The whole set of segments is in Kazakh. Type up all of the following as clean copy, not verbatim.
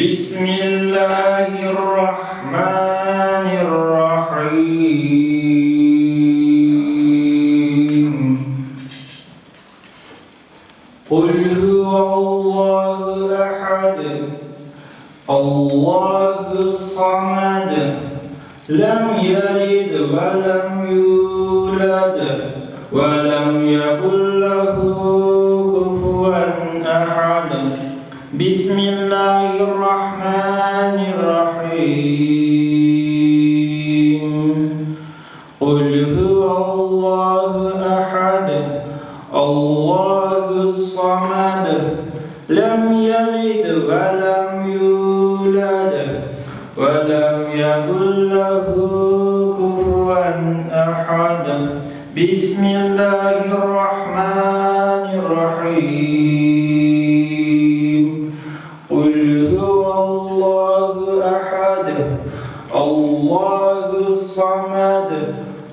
بسم الله الرحمن الرحيم قل هو الله أحد الله الصمد لم يلد ولم يولد ولم يكن له كفوا أحد بسم الله الرحمن الرحيم قل هو الله أحد الله الصمد لم يلد ولم يولد ولم يكن له كفوا أحد بسم الله الرحمن الرحيم قل هو الله أحد الله الصمد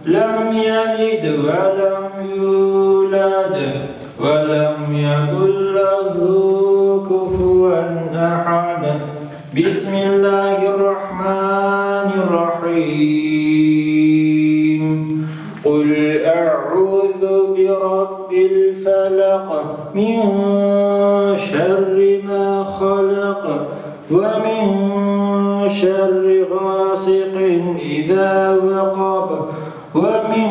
لم يلد ولم يولد ولم يكن له كفوا أحد بسم الله الرحمن الرحيم قل أعوذ برب الفلق من شر ما خلق ومن شر غاسق إذا وقب ومن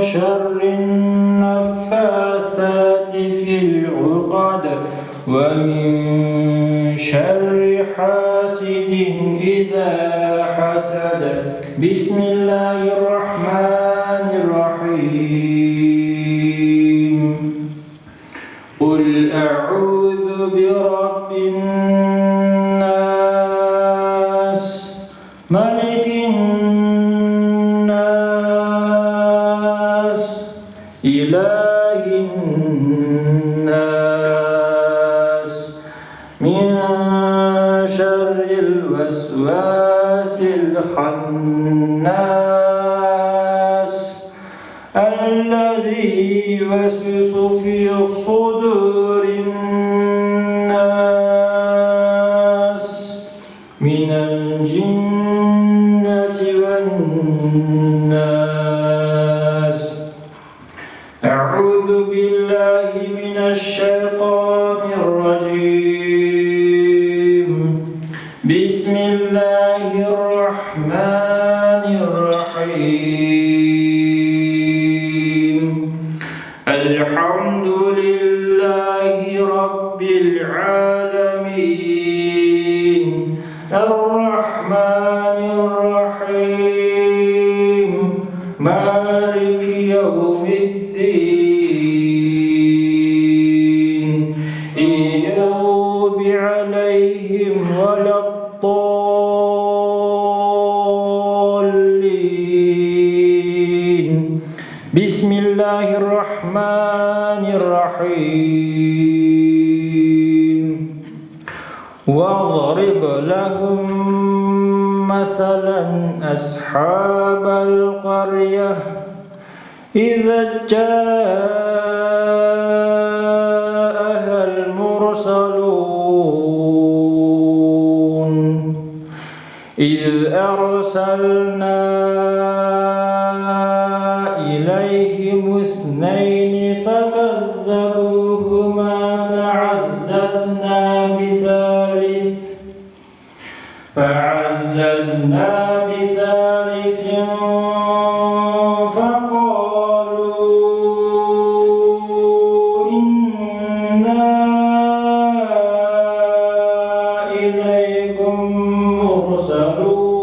شر النفاثات في العقد ومن شر حاسد إذا حسد بسم الله الرحمن الرحيم قل أعوذ برب الناس ملك الناس إله الناس من شر الوسواس الخناس الذي يوسوس في صدور الناس من الجنة والناس أعوذ بالله من الشيطان الرجيم بسم الله الرحمن الرحيم الحمد لله رب العالمين الرحمن الرحيم مالك يوم الدين إياك عليهم ولا الضالين بسم الله الرحمن الرحيم واضرب لهم مثلا أصحاب القرية إذا جاءها المرسلون إذ أرسلنا إليهم اثنين فكذبوهما فعززنا بثالث فقالوا إنا إليكم مرسلون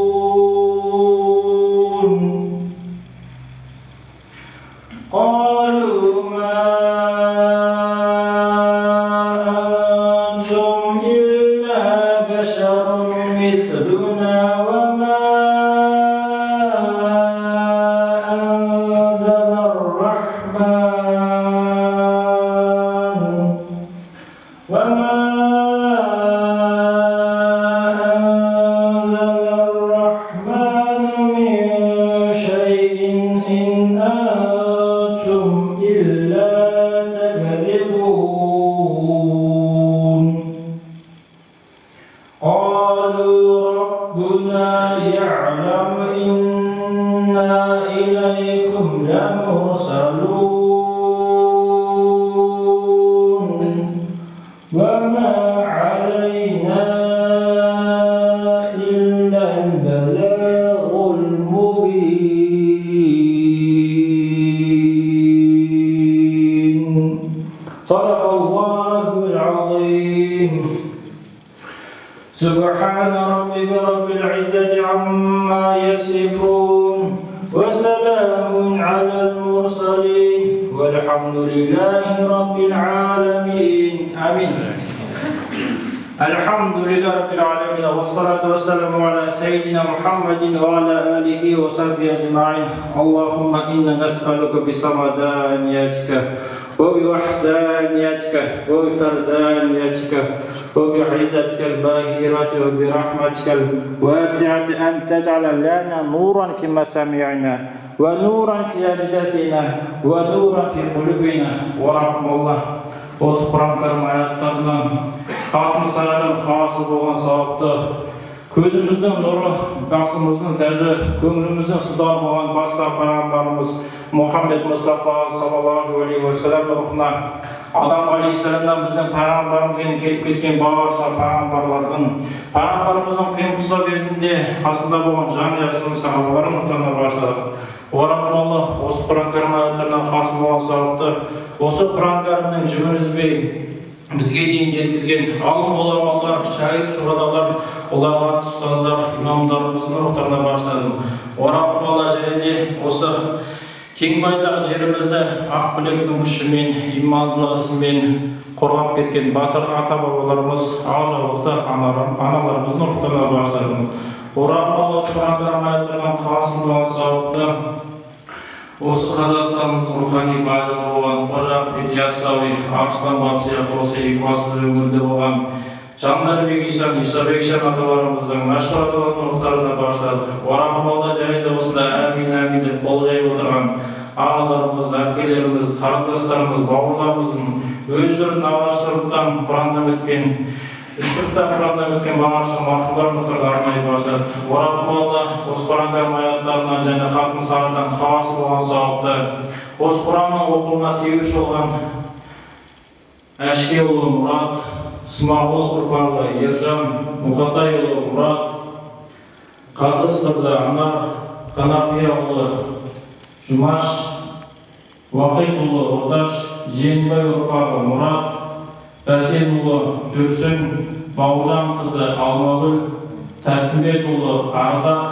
قالوا ما وما علينا إلا البلاغ المبين. صدق الله العظيم. سبحان ربك رب العزة عما يصفون وسلام على المرسلين والحمد لله رب العالمين. آمين. الحمد لله رب العالمين والصلاة والسلام على سيدنا محمد وعلى آله وصحبه أجمعين. اللهم إنا نسألك بسمدانيتك وبوحدانيتك وبفردانيتك وبعزتك الباهرة وبرحمتك الواسعة أن تجعل لنا نورا فيما سمعنا ونورا في أجدادنا ونورا في قلوبنا. ورحم الله осы Құран кәрім аяттарынан хатым сайран хасы болған сауапты көзіміздің нұры, басымыздың тәжі, көңіліміздің судан болған баста пайғамбарымыз Мұхаммед Мұстафа саллаллаху алейхи ва саллям рухына, Адам алейхиссаламнан біздің пайғамбарымызбен келіп кеткен барша пайғамбарымыздың қиын-қыстау кезінде қасында болған жанұясының сахабаларын нұртана башладық. Орапмаллах осы Құран кәрім аяттарынан хасым болған сауапты осы Құран кәрімнің жібін үзбей бізге дейін жеткізген ғалым ғұламалар, шайх шұһадалар, ұлағат ұстаздар, имамдарымыздың рухтарына бағыштадым. Орапмалла және де осы кең байдағы жерімізді ақ білектің күшімен, имандылық ісімен қорғап кеткен батыр ата-бабаларымыз, ақ-жаулықты аналарымыздың рухтарына бағыштадым. Орапмалла Құран кәрім аяттарынан хасым болған сауапты осы Қазақстанымыздың рухани байлығы болған Қожа Ахмет Яссауи, Арыстан Баб сияқты осы екібастұз өңірінде болған Жандарбек Ишан, Исабек Ишан аталарымыздың мәшһүр аталардың рухтарына бағыштадық. Орапмалда және де осында әмин деп қол жайып отырған ағаларымыз, әпкелеріміз, қарындастарымыз, бауырларымыздың өз жұртын алғаш жұрттан Құраннан өткен үштіктен Құраннан өткен барша мархумдар рухтарына арнайы бағыштадық. Орапмалда осы Құран кәрім аяттарынан және хатым сайран хасы болған сауапты осы Құранның оқылуына себепші болған Әшкеұлы Мұрат, Смағұл ұрпағы Ержан, Мұқатайұлы Мұрат, Қадысқызы Анар, Қанапияұлы Жұмаш, Уақитұлы Оташ, Жиенбай ұрпағы Мұрат, Бәтенұлы Жүрсін, Бауыржан қызы Алмагүл, Тәттімбетұлы Ардақ,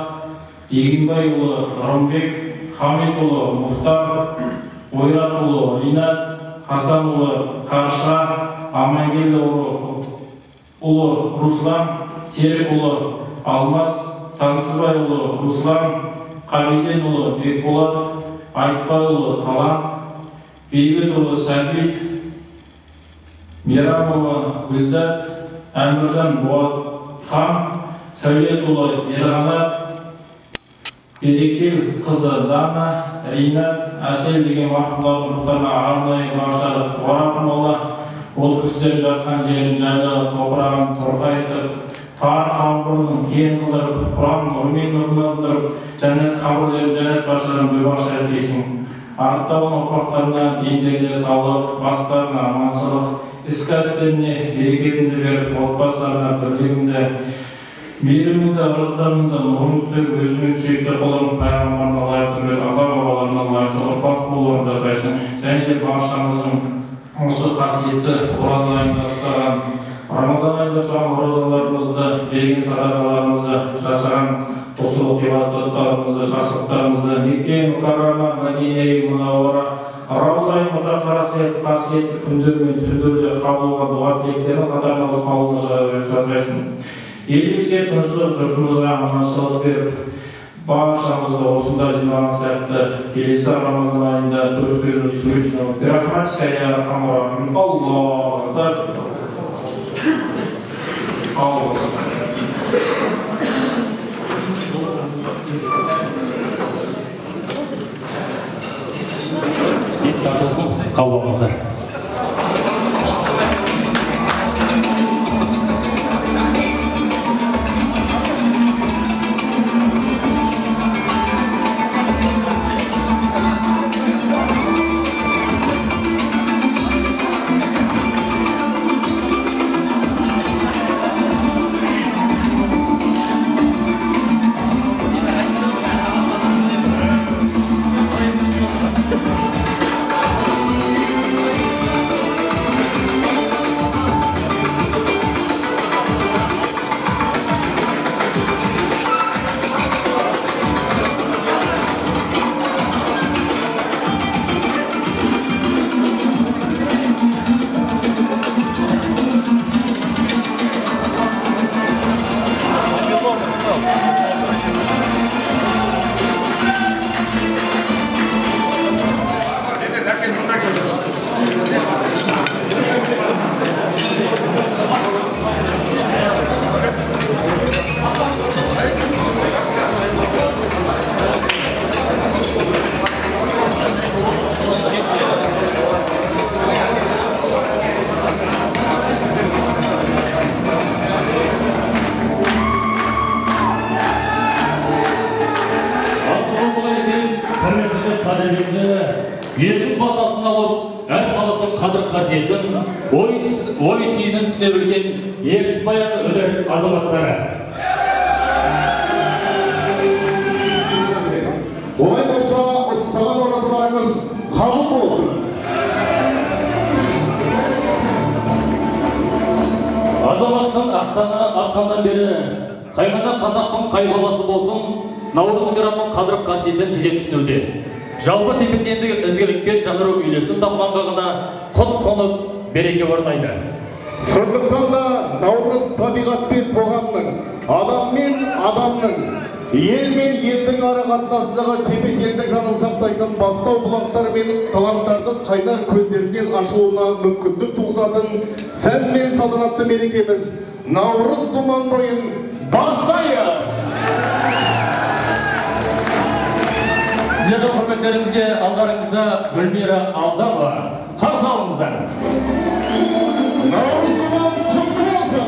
Егінбайұлы Рымбек, Хамитұлы Мұхтар, Ойратұлы Ринат, Хасанұлы Қарша, Амангелдіұлы Руслан, Серікұлы Алмас, Сансызбайұлы Руслан, Қабиденұлы Бекболат, Айтбайұлы Талант, Бейбітұлы Сәбит, Мейрамова Гүлзат, Әміржан Болатхан, Сәулетұлы Ерғанат, Берекел қызы Дана, Ринат, Әсел деген мархумдардың рухтарына арнайы бағыштадық. Орапмалла осы кісілер жатқан жерін жайлы топырағын торғайтып, тар қабырының кең қылдырып, Құран нұрмен нұрландырып, жәннат қабірлерін жәннат башыларын бөлбақша еткейсің. Артта оның ұрпақтарына дендеріне саулық, бастарына аманшылық, іс кәсіптеріне берекетіңді беріп, отбасыларына бірлігіңді, мейіріміңді, ырыстарыңды, нұрыңды өзіңнің сүйікті құлың пайғамбарына лайықты, ата-бабаларына лайықты ұрпақ болуын жасайсың. Және де баршамыздың осы қасиетті ораза айында ұстаған, Рамазан айында ұстаған оразаларымызды, берген садақаларымызды, жасаған құлшылық ғибадаттарымызды, жақсылықтарымызды, Мекке Мүкәррама, Мәдина Мұнауара, Рауза-и Мутаххара сияқты қасиетті күндер мен түндерде қабылға дұға тілектерін қатарына қабылға жасайсың. Елімізге тыныштық, жұртымызға аманшылық беріп, баршамызды осында жиналған сәтті келесі Рамазан айында төрт көзіміз сүретін Рахматика я архамар рахим. Аллаху акбар. Қабыл болыңыздар. ой түйінін түсіне білген ертіс баян өнер азаматтары. Олай болса, ұстаған оразаларыңыз қабыл болсын. Азаматтың ақтаннан бері қаймана қазақтың қай баласы болсын, Наурыз мейрамының қадір қасиетін телеп түсінуде. Жалпы тепе-теңдік ізгілікпен жаныру үйлесім тапқанға ғана құт қонып береке орнайды. Сондықтан да Наурыз табиғат пен қоғамның, адам мен адамның, ел мен елдің ара қатынасындағы тепе-теңдік жанын сақтайтын бастау бұлақтар мен таланттардың қайнар көздерінен ашылуына мүмкіндік туғызатын сән мен салтанатты мерекеміз Наурыз думан тойын бастайық! Сіздердің құрметтеріңізге алдарыңызда Гүлмира Алдабова. Қарсы алыңыздар. Наурыз думан құтты болсын!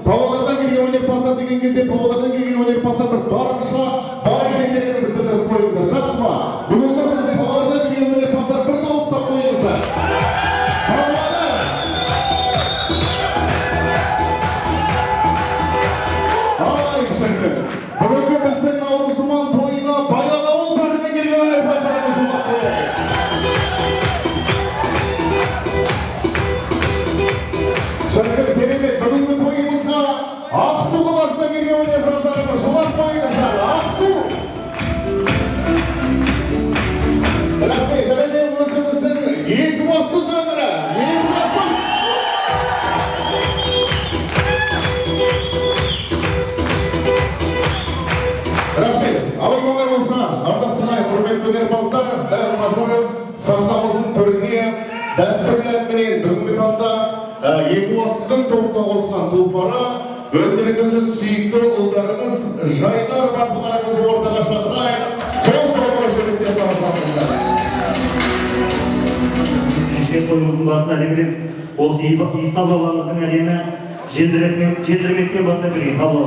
Павлодардан келген өнерпаздар деген кезде Павлодардан келген өнерпаздарды барынша бар екендеріңізді білдіріп қойыңыздар. Жақсы ма? Бүгінгі бізде Павлодардан келген өнерпаздар бір дауыстап қойыңыздар. Павлодар! Ай, шіркін! Бүгінгі біздің Наурыз думан тойына Баянауыл бөлінен келген өнерпаздарымыз жолдап қояйық. Шіркін, керемет, бүгінгі тойымызға Ақсу қаласынан келген өнерпаздарымыз жолдап қойыңыздар. Ақсу! Рахмет, және де өзіміздің Екібастұз өңірі, Екібастұз! Рахмет, абай болса, ардақ тұрғай құрметті өнерпаздар, дәл қазір сахнамыздың төріне дәстүрлі әнменен бүгінгі таңда Екібастұздың топқа қосқан тұлпары өздеріңіздің сүйікті ұлдарыңыз Жайдар батырларыңызды ортаға шақырайық. Қос тобы жүректен табысатыңыздар. Тойымыздың басына демелеп осы Иса бабамыздың әлемі желдірмеспен бастап берген қабыл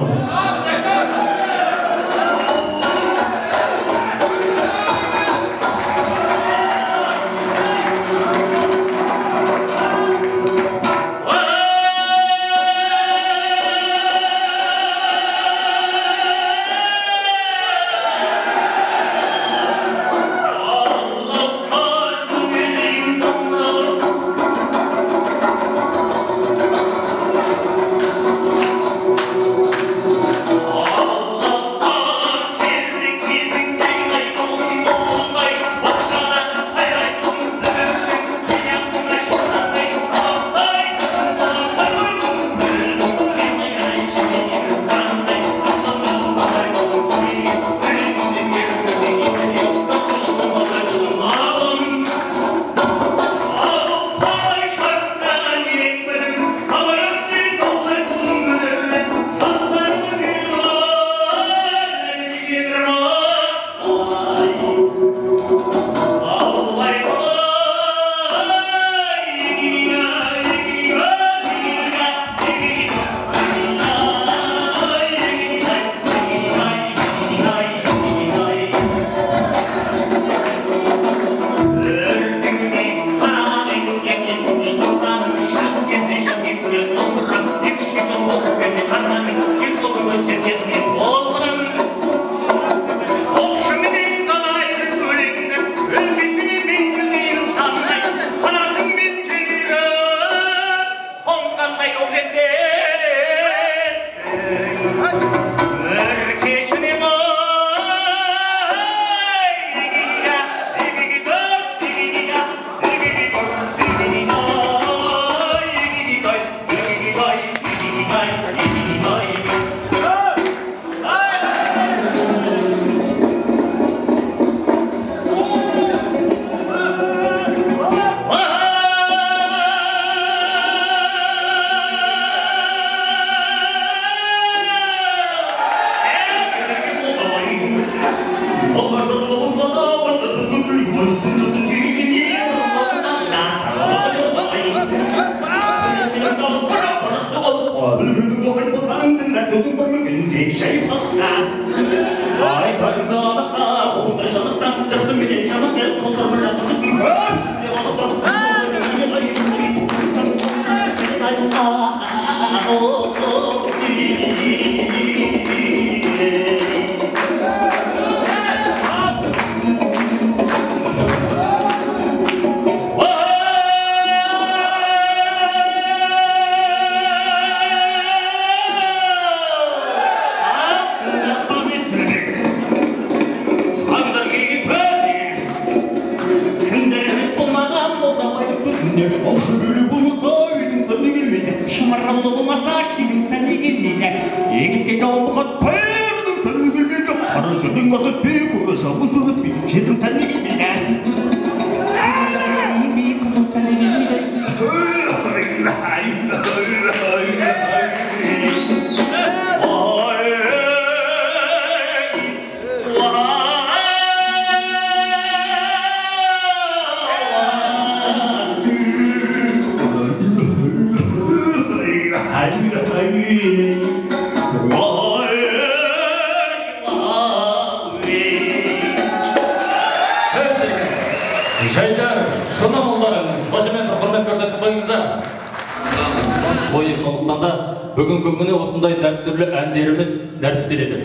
бүгінгі күні осындай дәстүрлі әндеріміз дәріптеледі.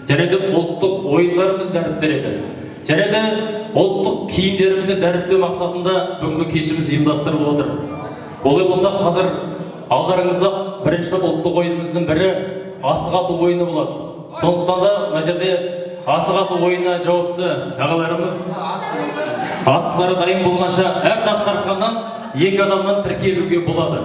Және де ұлттық ойындарымыз дәріптеледі. Және де ұлттық киімдерімізді дәріптеу мақсатында бүгінгі кешіміз ұйымдастырылып отыр. Олай болса, қазір алдарыңызда бірінші ұлттық ойынымыздың бірі асық ату ойыны болады. Сондықтан да мына жерде асық ату ойынына жауапты ағаларымыз асықтары дайын болғанша әр дастарханнан 2 адамнан тіркелуге болады.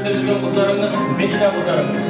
күтіп жүрген қыздарыңыз, Медина қыздарыңыз.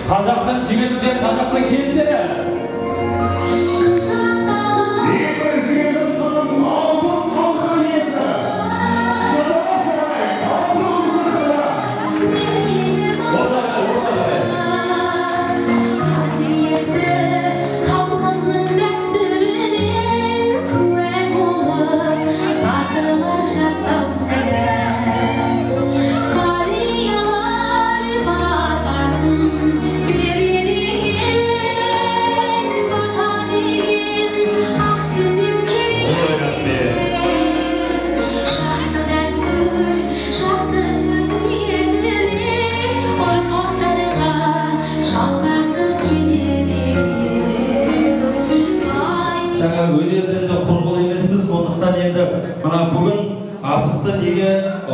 Қазақтың жігіттері, қазақтың келіндері.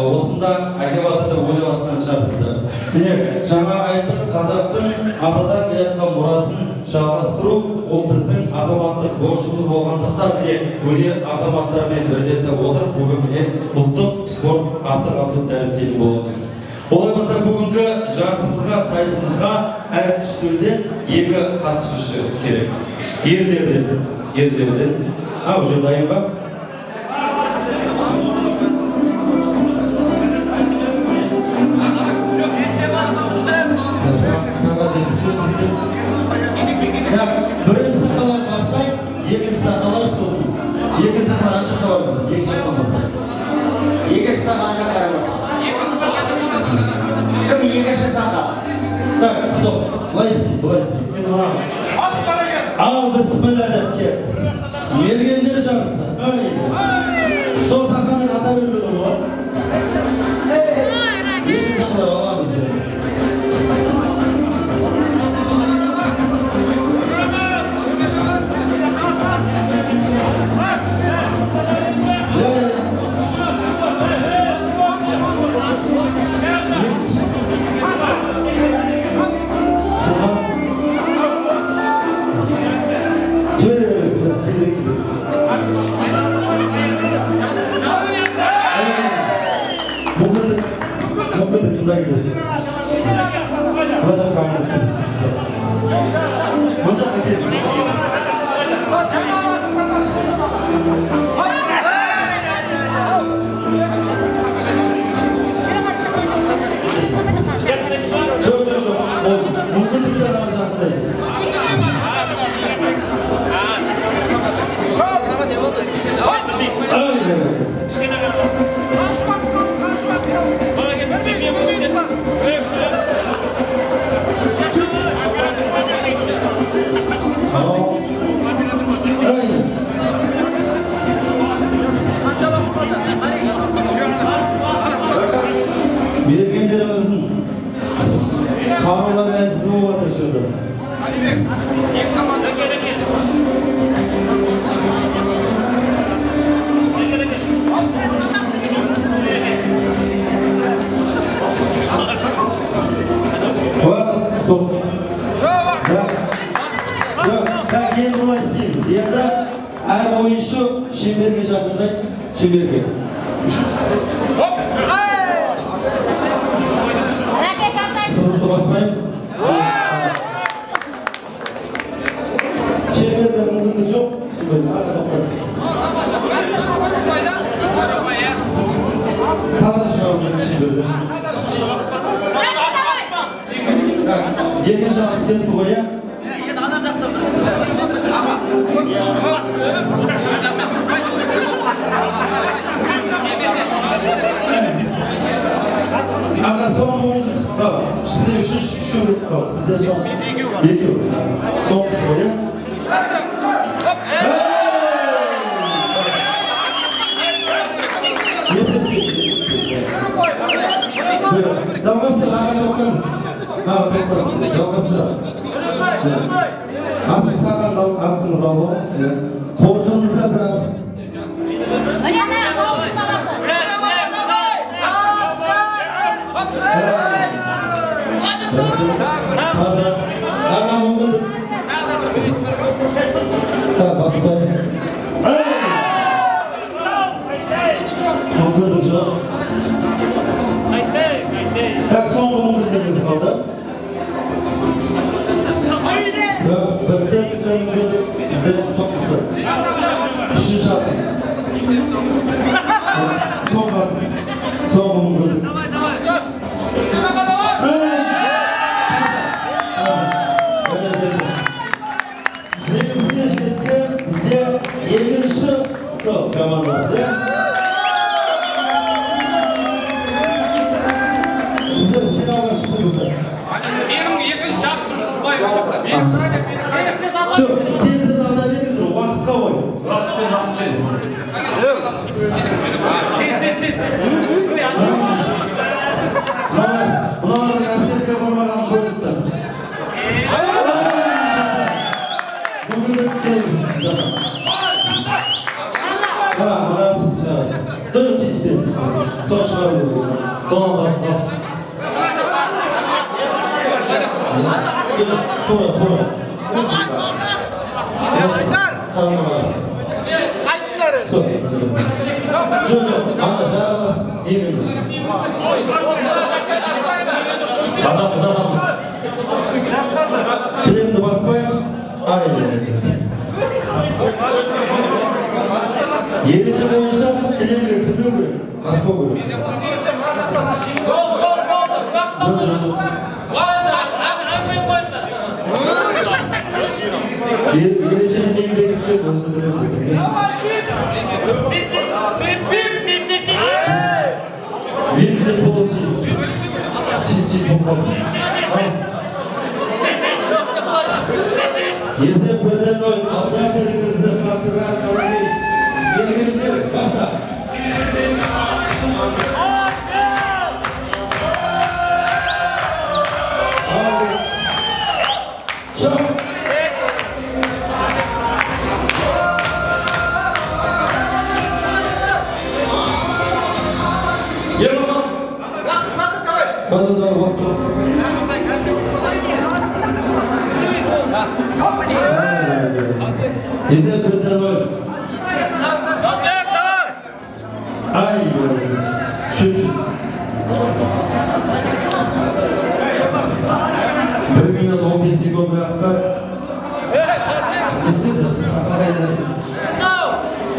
Осында әкеп атырды ойлап атқан шығарсыздар. Міне, жаңа айттық, қазақтың атадан келетін мұрасын жалғастыру, ол біздің азаматтық борышымыз болғандықтан, міне, өнер азаматтармен бірлесе отырып, бүгін міне ұлттық спорт асық ату дәріптейтін боламыз. Олай болса, бүгінгі жарысымызға, сайысымызға әр үстелден 2 қатысушы керек. Ерлерден. Уже дайын ба? Бірінші сақалар бастайық, екінші сақалар сосын. Екінші сақалар анша қабар біздің, екінші сақалар бастайық. Екінші сақалар анша қабар бастайық. Кім екінші сақал? Так, стоп, бұлай істейік. Ал біз сміләдіп кеп. Мергендер жарысы. Сол сақалын ата өргені болады. Екінші сақалар аламыз. Мында келесіз. Мына жаққа айналып келесіз. Мына жаққа келесіз. Мүмкіндікті ғана жақындайсыз. Бергендеріміздің қарулары әлсіз болып жатыр шөлді. Уақыт сол. Сәк енді бұлай істейміз. Енді әр ойыншы шеңберге жақындайды. Шеңберге. Сызықты баспаймыз. Шеңберде мүмкіндік жоқ. Шеңберде аға тоқтаймыз. Таза шығару шеңберде. Екінші жағы сенті қоя. Аға соңғы оңды. Сізде үшінші қалды. Сізде соңғы. Екеу. Соңғысы қоя. Жалғастыр, аға тоқтаңыз. Аға тоқтаңыз. Жалғастыр. Астыңыз алыңыз. Қоржыныңызда біраз. Қазір аға мүмкіндік. Баспаймыз. Мүмкіндік жоқ. Соңғы мүмкіндігіңіз қалды. Бірден сіздер мүмкіндік, сіздердің соңғысы. Үшінші атыс. Соңғы атыс. Соңғы мүмкіндік. Жеңіске жеткен бізде екінші стоп командасы. Сіздер финалға шықтыңыздар. Менің екінші жартысым жұбай өтіпті. Тезді сағда беріңіз, уақытқа ой. Бұналардың әскерге бармаған көрдікті. Мүмкіндік келіңіз. Бұна сіз шығарыз. Дөй тиіспеңіз. Сол шығару керек. Соның басқа. Тура. Қармағарыз. Сол. Жоқ, ана жағалас. Емін. Адамыз. Кілемді баспаймыз. Ереже бойынша кілемге кірмеу керек. Баспау керек. Ережені мен бекіткен осы білеміз. Видно получится. Чуть-чуть попал. Если бірден ой, алда біріңізді қатырақ қаламай, елгендер баса. Шоқ. Давай, вот. Если бірден ой. Ай, чуть-чуть.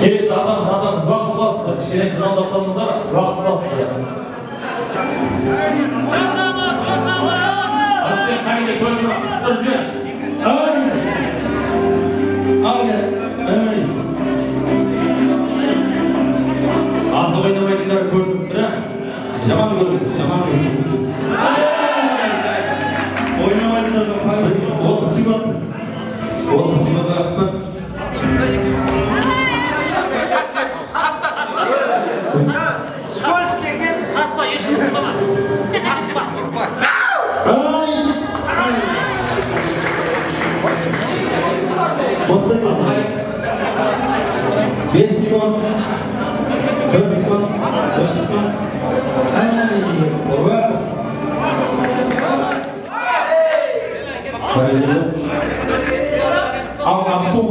Келесі адамыз уақыт басты. Кішкене қиналдатсаңыздар, уақыт басты. Аспен қайда көзіні қыстырып жібер. Асы ойнамайтындар көрініп тұр. Жаман көрініп. Ойнамайтындар 30 секунд. 30 секунд ақпы. Скользкий, саспа, ешін құрбама. Саспа. Боқтай басай. 5 секунд. 4 секунд. 3 секунд. Ақсу.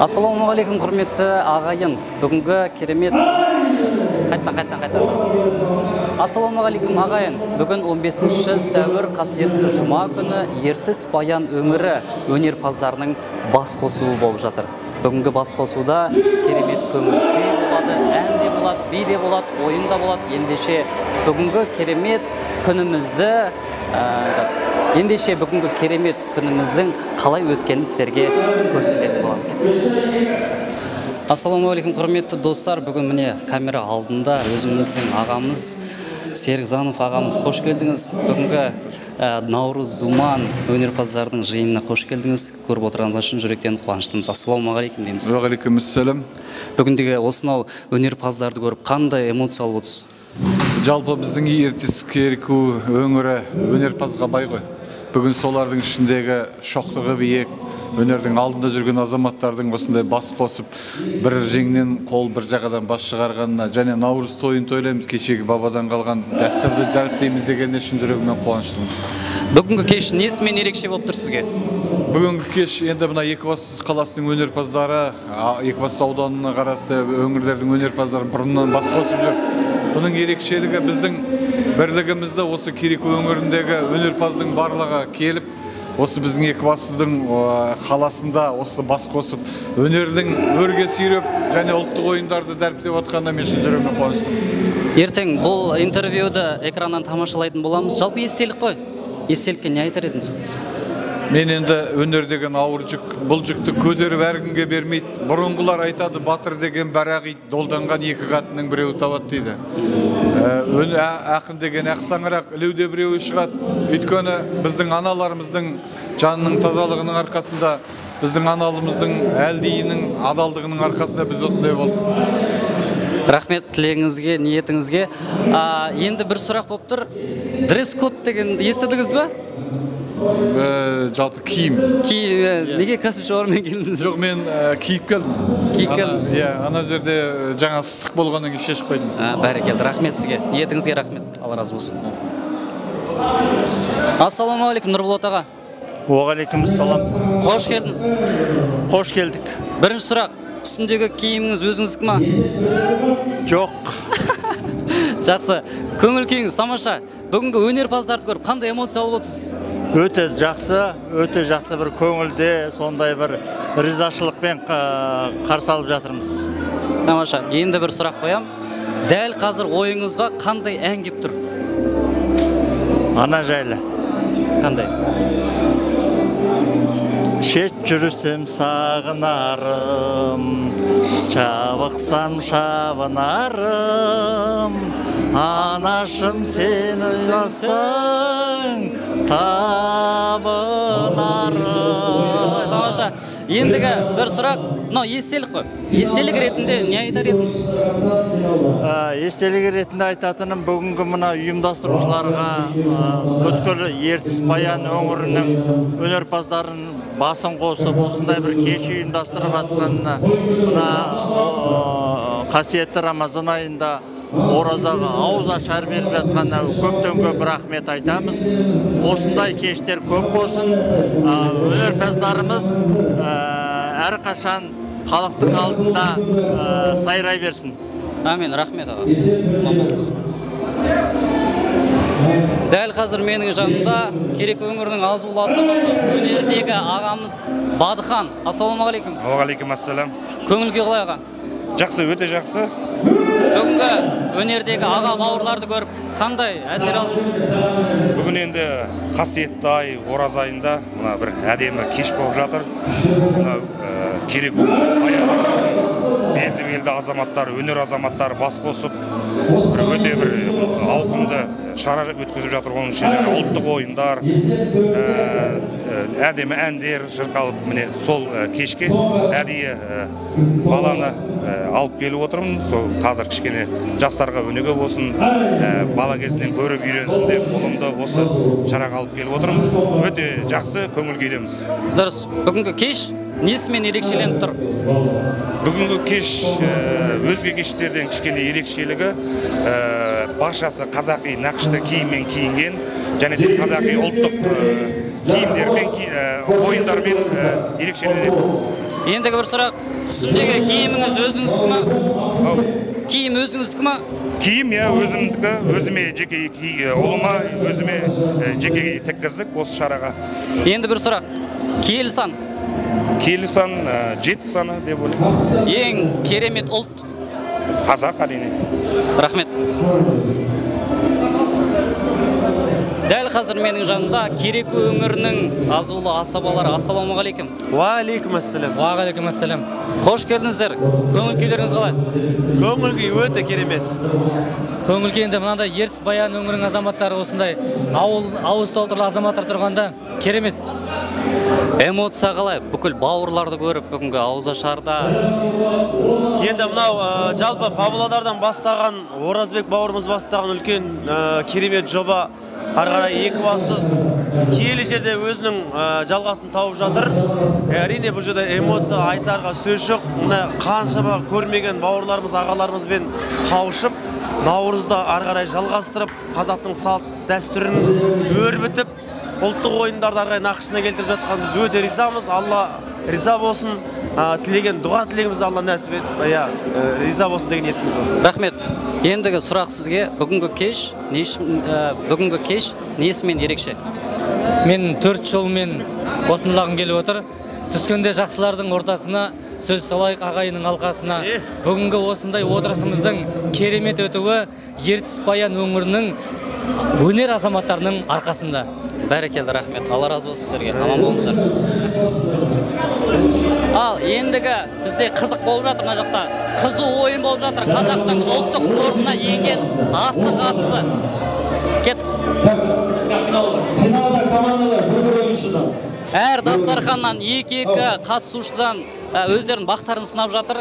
Ассалаумағалейкум, құрметті ағайын. Бүгінгі керемет... Қайттан. Ассалаумағалейкум, ағайын. Бүгін 15 сәуір қасиетті жұма күні Ертіс Баян өңірі өнерпаздарының бас қосуы болып жатыр. Бүгінгі бас қосуда керемет көңіл-күй болады, ән де болады, би де болады, ойын да болады. Ендеше бүгінгі керемет күніміздің қалай өткенін сіздерге көрсететін боламын. Ассалаумағалейкум, құрметті достар. Бүгін міне камера алдында өзіміздің ағамыз Серікжанов ағамыз, қош келдіңіз. Бүгінгі Наурыз Думан өнерпаздардың жиынына қош келдіңіз. Көріп отырғаныңыз үшін жүректен қуаныштымыз. Ассалаумағалейкум дейміз. Уағалейкумассалам. Бүгіндегі осынау өнерпаздарды көріп қандай эмоция алып отырсыз? Жалпы біздің Ертіс Кереку өңірі өнерпазға бай ғой. Бүгін солардың ішіндегі шоқтығы биік, өнердің алдында жүрген азаматтардың осындай бас қосып, бір жеңнен қол бір жағадан бас шығарғанына, және Наурыз тойын тойлаймыз, кешегі бабадан қалған дәстүрді дәріптейміз дегенде шын жүрегіммен қуаныштымын. Бүгінгі кеш несімен ерекше болып тұр сізге? Бүгінгі кеш енді мына Екібастұз қаласының өнерпаздары, Екібастұз ауданына қарасты өңірлердің өнерпаздары бұрыннан бас қосып жүр. Бұның ерекшелігі біздің бірлігімізді осы Кереку өңіріндегі өнерпаздың барлығы келіп, осы біздің Екібастұздың қаласында осы бас қосып, өнердің өрге сүйреп және ұлттық ойындарды дәріптеп отқанда мен шын жүрегіммен қуаныштымын. Ертең бұл интервьюді экраннан тамашалайтын боламыз. Жалпы естелік қой. Естелікке не айтар едіңіз? Мен енді өнер деген ауыр жүк, бұл жүкті көтеріп әркімге бермейді. Бұрынғылар айтады, батыр деген барақ ит, долданған екі қатынның біреуі табады дейді. ақын деген ақсаңырақ ілеуде біреуі шығады. Өйткені біздің аналарымыздың жанының тазалығының арқасында, біздің аналымыздың әлдейінің адалдығының арқасында біз осындай болдық. Рахмет тілегіңізге, ниетіңізге. Енді бір сұрақ болып тұр. Дресс-код дегенді естідіңіз бе? Жалпы киім. Неге кәсіпші ормен келдіңіз? Жоқ, мен киіп келдім. Киіп келдім? Ана жерде жаңа ыстық болғаннан кейін шешіп қойдым. Бәрекелді, рахмет сізге. Ниетіңізге рахмет. Алла разы болсын. Ассаламағалейкум, Нұрболат аға. Уағалейкумассалам. Қош келдіңіз. Қош келдік. Бірінші сұрақ, үстіндегі киіміңіз өзіңіздікі ма? Жоқ. Жақсы. Көңіл күйіңіз тамаша. Бүгінгі өнерпаздарды көріп қандай эмоция алып отырсыз? Өте жақсы бір көңілде, сондай бір ризашылықпен қарсы алып жатырмыз. Тамаша. Енді бір сұрақ қоям. Дәл қазір ойыңызға қандай ән келіп тұр? Ана жайлы. Қандай? Шет жүрсем сағынарым, шабықсам шабынарым, анашым сен ойласаң табынарым. Тамаша. Ендігі бір сұрақ, мынау естелік қой. Естелік ретінде не айтар едіңіз? Естелік ретінде айтатыным бүгінгі мына ұйымдастырушыларға, бүткіл Ертіс Баян өңірінің өнерпаздарын басын қосып, осындай бір кеш ұйымдастырып атқанына, мына қасиетті Рамазан айында оразаға ауыз ашар беріп жатқанына көптен көп рахмет айтамыз. Осындай кештер көп болсын. Өнерпаздарымыз әрқашан халықтың алдында сайрай берсін. Амин, рахмет аға. Дәл қазір менің жанымда Керек өңірінің Азулы асабасы өнердегі ағамыз Бадыхан. Ассаламағалейкум. Уағалейкумассалам. Көңіл күй қалай аға? Жақсы, өте жақсы. Бүгінгі өнердегі аға бауырларды көріп қандай әсер алдыңыз? Бүгін енді қасиетті ай, ораз айында мына бір әдемі кеш болып жатыр. Керек белді азаматтар, өнер азаматтары бас қосып, өте бір ауқымды шара өткізіп жатыр. Оның ішінде ұлттық ойындар, әдемі әндер шырқалып, міне сол кешке әдейі баланы алып келіп отырмын. Сол қазір кішкене жастарға өнеге болсын, бала кезінен көріп үйренсін деп ұлымды осы шараға алып келіп отырмын. Өте жақсы, көңіл күйдеміз. Дұрыс. Бүгінгі кеш несімен ерекшеленіп тұр? Бүгінгі кеш өзге кештерден кішкене ерекшелігі баршасы қазақи нақышты киіммен киінген, және де қазақи ұлттық киімдермен, ойындармен ерекшеленеді. Ендігі бір сұрақ, үстіндегі киіміңіз өзіңіздікі ма? Киім өзіңіздікі ма? Киім өзімдікі, өзіме жеке ұлыма, өзіме жеке тіккіздік осы шараға. Енді бір сұрақ, киелі сан? Киелі сан 7 саны деп ойлаймын. Ең керемет ұлт? Қазақ әрине. Рахмет. Дәл қазір менің жанымда Керек өңірінің Азулы асабалары. Ассаламағалейкум. Уағалейкумассалам. Уағалейкумассалам. Қош келдіңіздер. Көңіл күйлеріңіз қалай? Көңіл күй өте керемет. Көңіл күйінде мынандай Ертіс Баян өңірінің азаматтары осындай ауыз толтырлы азаматтар тұрғанда керемет. Эмоция қалай? Бүкіл бауырларды көріп бүгінгі ауызашарда. Енді мынау жалпы Павлодардан бастаған, Оразбек бауырымыз бастаған үлкен керемет жоба ары қарай екібастұз киелі жерде өзінің жалғасын тауып жатыр. Әрине бұл жерде эмоция айтарға сөз жоқ. Мына қаншама көрмеген бауырларымыз, ағаларымызбен қауышып, наурызда ары қарай жалғастырып, қазақтың салт дәстүрін өрбітіп, ұлттық ойындарды ары қарай нақышына келтіріп жатқан біз өте ризамыз. Алла риза болсын. Тілеген дұға тілегімізді Алла нәсіп етіп, риза болсын деген ниетіміз бар. Рахмет. Ендігі сұрақ сізге, бүгінгі кеш несімен ерекше? Мен 4 жолмен қорытындылағым келіп отыр. Түскенде жақсылардың ортасына, сөз салайық ағайынның алқасына. Бүгінгі осындай отырысымыздың керемет өтуі Ертіс Баян өңірінің өнер азаматтарының арқасында. Бәрекелді, рахмет. Алла разы болсын сіздерге. Аман болыңыздар. Ал ендігі бізде қызық болып жатыр мына жақта. Қызу ойын болып жатыр. Қазақтың ұлттық спортына енген асық атысы. Кет. Финалда командалар бір ойыншыдан. Әр дастарханнан екі қатысушыдан өздерінің бақтарын сынап жатыр.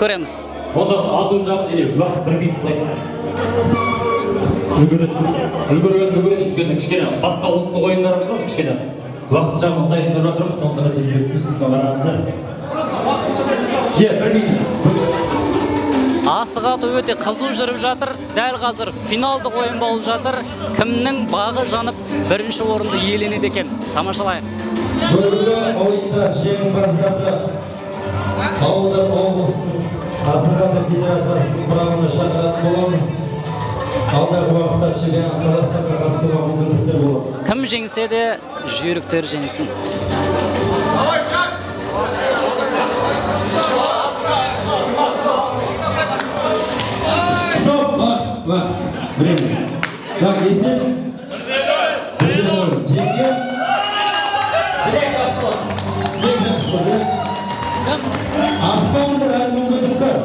Көреміз. Онда ату жағын еле уақыт бір минуттай. Үлгерген кішкене басқа ұлттық ойындарымыз бар кішкене. Уақыт жағын ұтайын тұрып жатырмыз, сонда да бізге түсіністікке қараңыздар. Бір минут. Асық ату өте қызу жүріп жатыр. Дәл қазір финалдық ойын болып жатыр. Кімнің бағы жанып бірінші орынды иеленеді екен. Тамашалайық. Бүгінгі ойында жеңімпаздарды Павлодар облысының асық ату федерациясының құрамына шақыратын боламыз. Алдағы уақытта чемпион Қазақстанға қатысуға мүмкіндіктер болады. Кім жеңсе де жүйріктер жеңсін. Стоп, вақт, время. Так, есеп. Жеңген. Аспандар әлі мүмкіндік бар.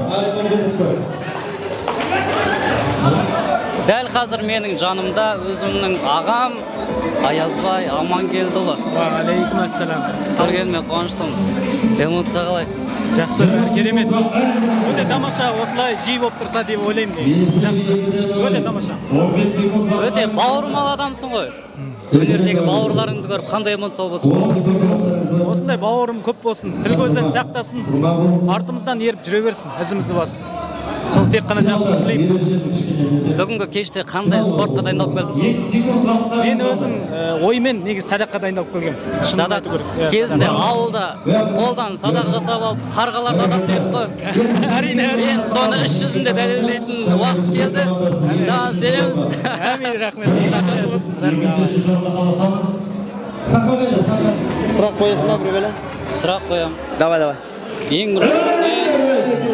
Дәл қазір менің жанымда өзімнің ағам Аязбай Амангелдіұлы. Алейкум ассалам. Көргеніме қуаныштымын. Эмоция қалай? Жақсы, керемет. Өте тамаша, осылай жиі болып тұрса деп ойлаймын. Жақсы, өте тамаша. Өте бауырмал адамсың ғой. Өнердегі бауырларыңды көріп қандай эмоция болып отырсың? Осындай бауырым көп болсын, тіл көзден сақтасын, артымыздан еріп жүре берсін, ізімізді басып. Сол тек қана жақсылық тілеймін. Бүгінгі кеште қандай спортқа дайындалып келдің? Мен өзім оймен негіз садаққа дайындалып келгем. Садақ кезінде ауылда қолдан садақ жасап алып, қарғаларды ататын едік қой. Әрине. Мен соны іс жүзінде дәлелдейтін уақыт келді. Саған сенеміз. Әмин, рахмет. Сұрақ қойасың ба бір бәле? Сұрақ қоям. Давай.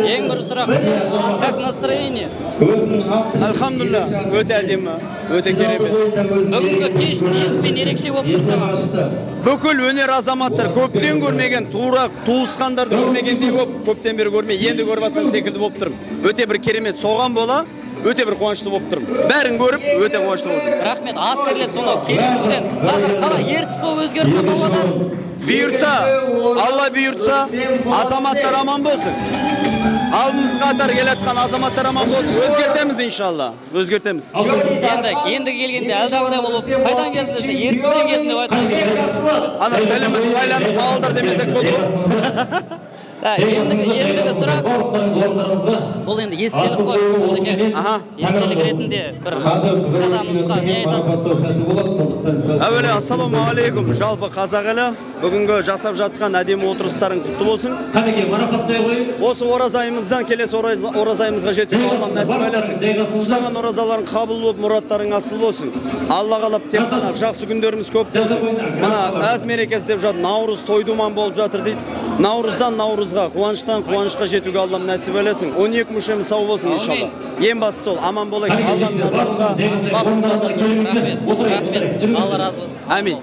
Ең бір сұрақ. Как настроение? Альхамдулилля, өте әдемі, өте керемет. Бүгінгі кеш неспен ерекше болып тұрсың? Бүкіл өнер азаматтар көптен көрмеген, туысқандарды көрмегендей болып, көптен бері көрмей, енді көріп жатқан секілді болып тұрмын. Өте бір керемет соған бола, өте бір қуанышты болып тұрмын. Бәрін көріп, өте қуанышты болып тұрмын. Рахмет, ат терлет сонау кереметтен. Қазір қалай ертіс болып өзгерді Павлодар? Бұйыртса, Алла бұйыртса, азаматтар аман болсын. Алдымыз қатар келатқан азаматтар аман болсын. Өзгертеміз иншалла. Өзгертеміз. Енді келгенде әлдағыдай болып, қайдан келді десе, ертістен келді деп айтқан. Ана тіліміз байланып Павлодар демесек болды. Ендігі сұрақ, бұл енді естелік қой, Асеке. Естелік ретінде бір қысқада нұсқа, не айтасың? Әуелі, ассаламу алейкум, жалпы қазақ елі. Бүгінгі жасап жатқан әдемі отырыстарың құтты болсын. Осы оразайымыздан келесі оразайымызға жетіп, Аллам нәсіп айласын. Ұстаған оразаларың қабыл болып, мұраттарың асыл болсын. Алла қалап тек қана жақсы күндеріміз көп болсын. Мына әз мерекесі деп жатыр, Наурыз тойдуман болып жатыр дейді. Наурыздан Наурызға, қуаныштан қуанышқа жетуге Аллам нәсіп айласын. 12 мүшеміз сау болсын иншалла. Ең бастысы сол, аман болайық. Алланың назарында бақыт назарында. Рахмет, Алла разы болсын. Амин.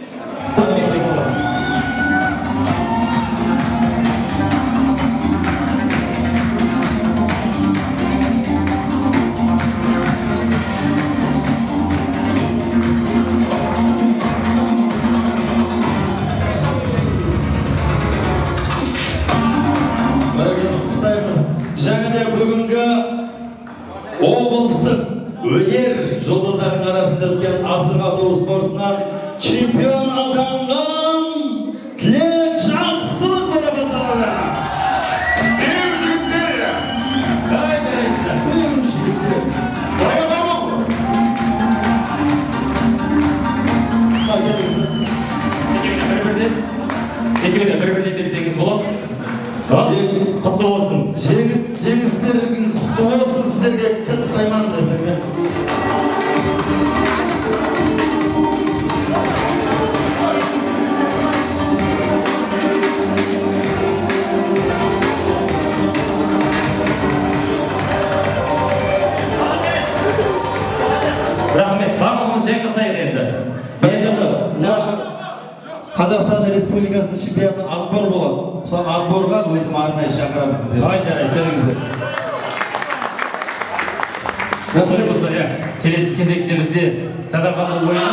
Облыстық өнер жұлдыздарының арасында өткен асық ату спортынан чемпион атанған Тілек Жақсылық болып аталады. Ең жігіттер! Бір-бірден берсеңіз болады. Құтты болсын. Жеңістеріңіз құтты болсын, сіздерге кіл сайман десеңдер. Рахмет, барлығымыз жайғасайық енді. Қазақ Қазақстан Республикасының чемпионаты отбор болады. Сол отборға өзім арнайы шақырамыз сіздерді. Ай жарай, келіңіздер. Осылай болса, келесі кезекте бізде садақалы ойын.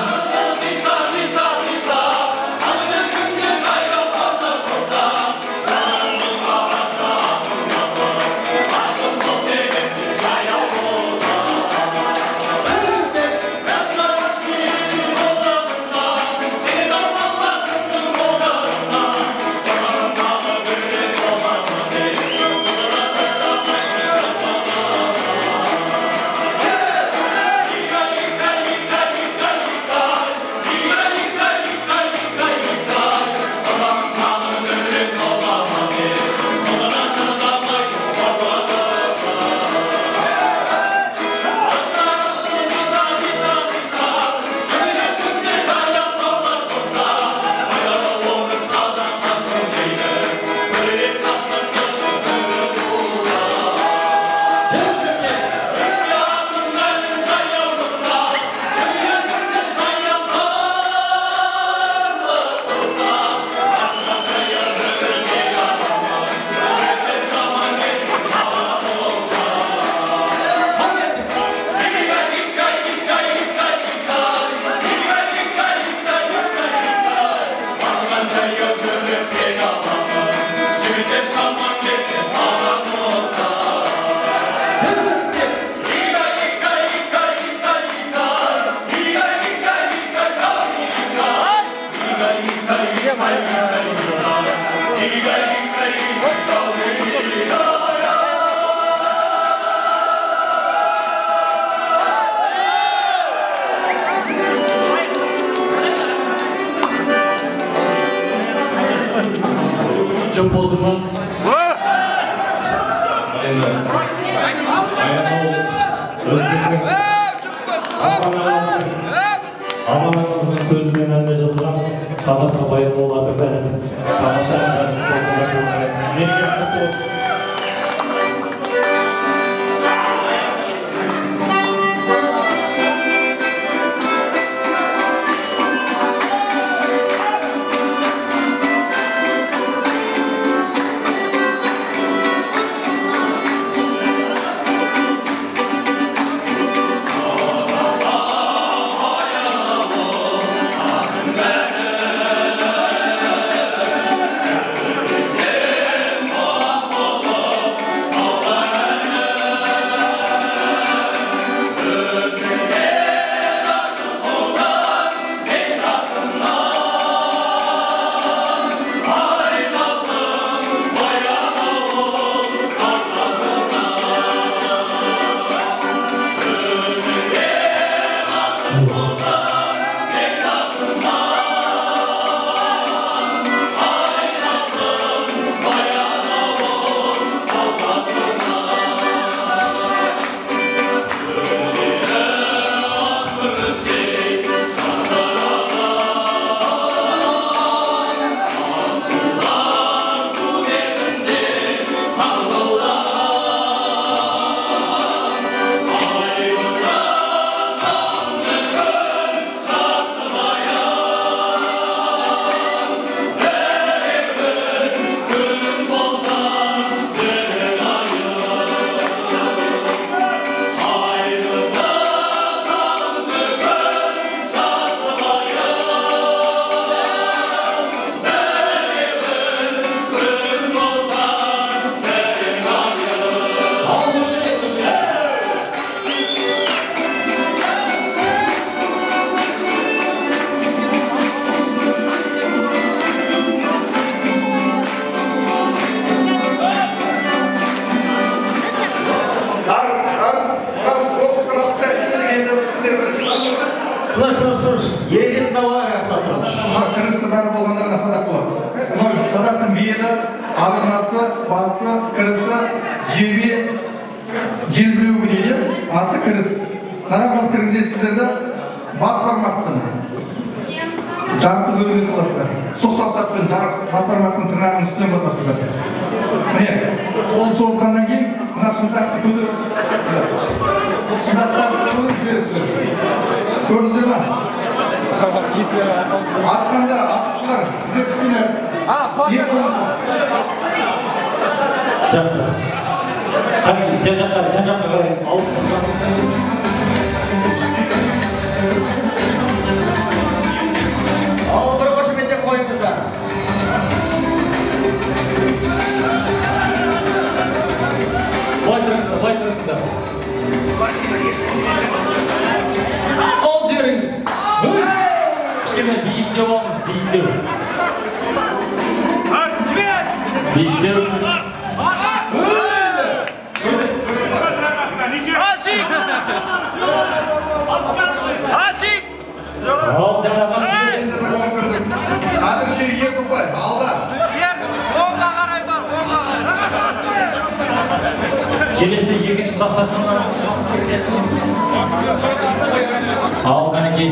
Çok bozulmaz. Amanlarımızın sözünden önce жазылған қазаққа баян олардың бәрі тамаша Адырнасы, басы, кірісі, желбіреуі дейді, аты кіріс. Нарабас кіргізесіздерді бас бармақтың жарты бөлігіне саласыздар. Сұқ саусақпен бас бармақтың тырнағының үстінен басасыздар. Міне, қолын созғаннан кейін, мына шынтақты көтеріп, шынтақтарды көтеріп бересіздер. Көрдіңіздер ме? Артқанда атушылар, сіздер кішкене. Жақсы. Қарай, жан-жаққа қарай, алыстырсам. Ал бір қошеметтен қойыңыздар. Былай тұрыңыздар. Ал жеріңіз. Кішкене биіктеу болыңыз, биіктеу. Биіктеу. Асик! Ал жаңағы Қазір шей екі ұпай, алда. Оңға қарай бар, оңға. Келесі екінші дастарханнан. Ал қанекей.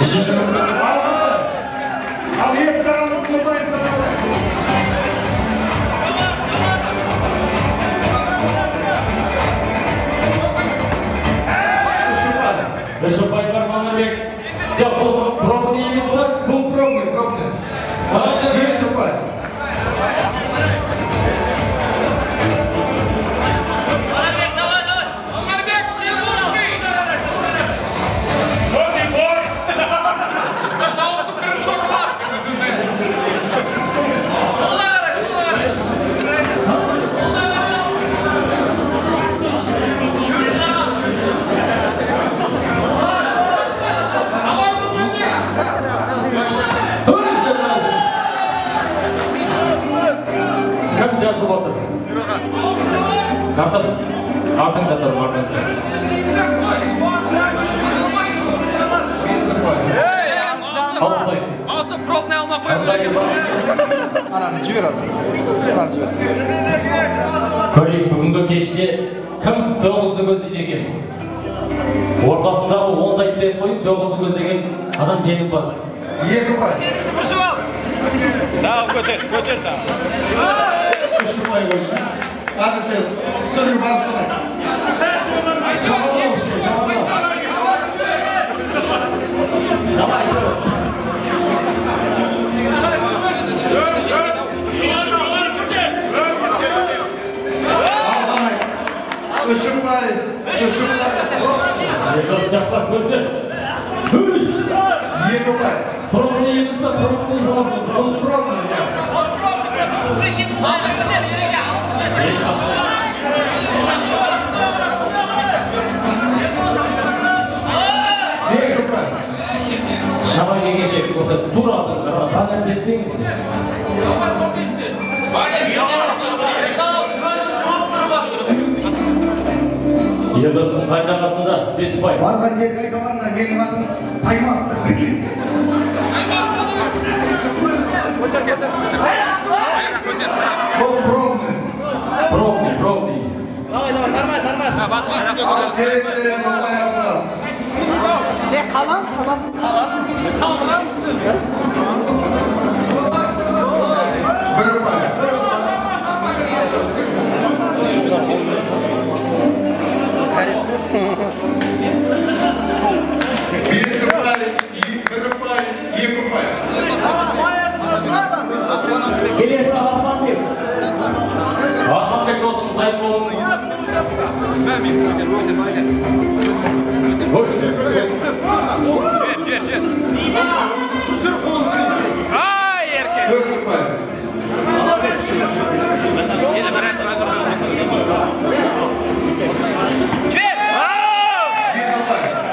Үшінші Ал екі сағаныз құлдайын Үш ұпай бар Манабек. Жоқ, бұл пробный емес па? Бұл пробный. Бес ұпай. Кім жазып отыр? Қартас, артыңда тұр, артыңда. Қалымсай. Аусы пробный алма қойып. Ананы жібер алды. Көрейік, бүгінгі кеште кім 9-ды көздейді екен? Ортасындағы 10-ды айтпай қойып, 9-ды көздеген адам жеңімпаз. Екі ұпай. Үсіп ал. Дау, көтер да. Үш ұпай қойды. Қазір шей, сүргі барысына. Давай, Үш ұпай. Жақсылар көздер. Екі ұпай. Пробный емес па? Пробный. Бұл пробный. Бес ұпай. Шамай келгенше осы тура атыңыздар, таңын кеспеңіз. Елдостың қайдағасында 5 ұпай. Барған жерге айтылғанда менің атым Таймастық. Бұл пробный. Пробный. Давай, нормально. Ал келесі ұпай алды. Қалам. Bir ұпай. Бес ұпай, бір ұпай, екі ұпай. Келесі Асманбек. Асманбек досымыз дайын болыңыз. Ай, еркек. Төрт ұпай.